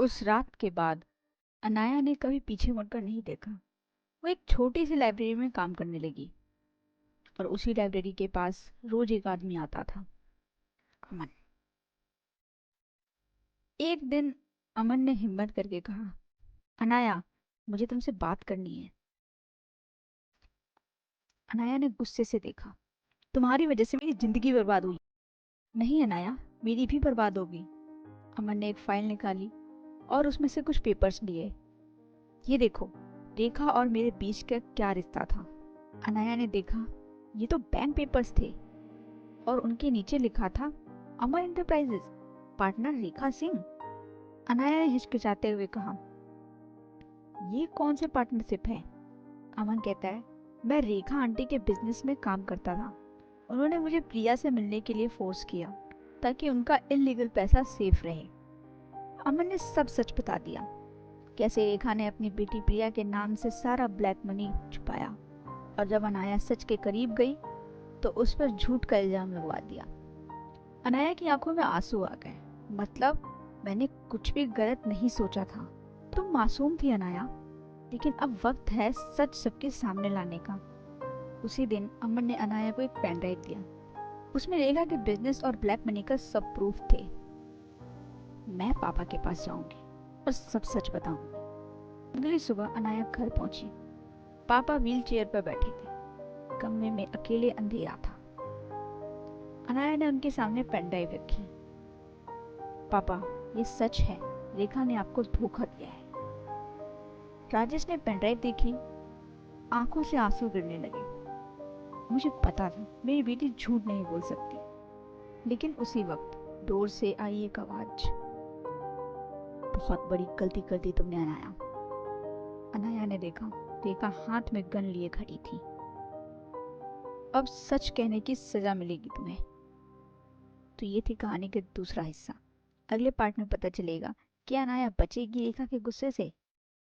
उस रात के बाद अनाया ने कभी पीछे मुड़कर नहीं देखा। वो एक छोटी सी लाइब्रेरी में काम करने लगी और उसी लाइब्रेरी के पास रोज एक आदमी आता था, अमन। एक दिन अमन ने हिम्मत करके कहा, अनाया, मुझे तुमसे बात करनी है। अनाया ने गुस्से से देखा, तुम्हारी वजह से मेरी जिंदगी बर्बाद हुई। नहीं अनाया, मेरी भी बर्बाद होगी। अमन ने एक फाइल निकाली और उसमें से कुछ पेपर्स लिए। ये देखो, रेखा और मेरे बीच का क्या रिश्ता था। अनाया ने देखा, ये तो बैंक पेपर्स थे और उनके नीचे लिखा था, अमर एंटरप्राइजेज, पार्टनर रेखा सिंह। अनाया ने हिचकिचाते हुए कहा, ये कौन से पार्टनरशिप है? अमन कहता है, मैं रेखा आंटी के बिजनेस में काम करता था। उन्होंने मुझे प्रिया से मिलने के लिए फोर्स किया ताकि उनका इलीगल पैसा सेफ रहे। अमन ने सब सच बता दिया, कैसे रेखा ने अपनी बेटी प्रिया के नाम से सारा ब्लैक मनी छुपाया और जब अनाया सच के करीब गई तो उस पर झूठ का इल्जाम लगवा दिया। अनाया की आंखों में आंसू आ गए। मतलब, मैंने कुछ भी गलत नहीं सोचा था। तुम मासूम थी अनाया, लेकिन अब वक्त है सच सबके सामने लाने का। उसी दिन अमन ने अनाया को एक पेन ड्राइव दिया। उसमें रेखा के बिजनेस और ब्लैक मनी का सब प्रूफ थे। मैं पापा के पास जाऊंगी और सब सच बताऊंगी। अगली सुबह अनाया घर पहुंची। पापा व्हील चेयर पर बैठे थे। कमरे में अकेले अंधेरा था। अनाया ने उनके सामने पेन ड्राइव रखी। पापा, ये सच है, रेखा ने आपको धोखा दिया है। राजेश ने पेन ड्राइव देखी, आंखों से आंसू गिरने लगे। मुझे पता था मेरी बेटी झूठ नहीं बोल सकती, लेकिन उसी वक्त डोर से आई एक आवाज, बहुत बड़ी गलती कर दी तुमने अनाया। अनाया ने देखा, रेखा हाथ में गन लिए खड़ी थी। अब सच कहने की सजा मिलेगी तुम्हें। तो ये थी कहानी का दूसरा हिस्सा। अगले पार्ट में पता चलेगा कि अनाया बचेगी रेखा के गुस्से से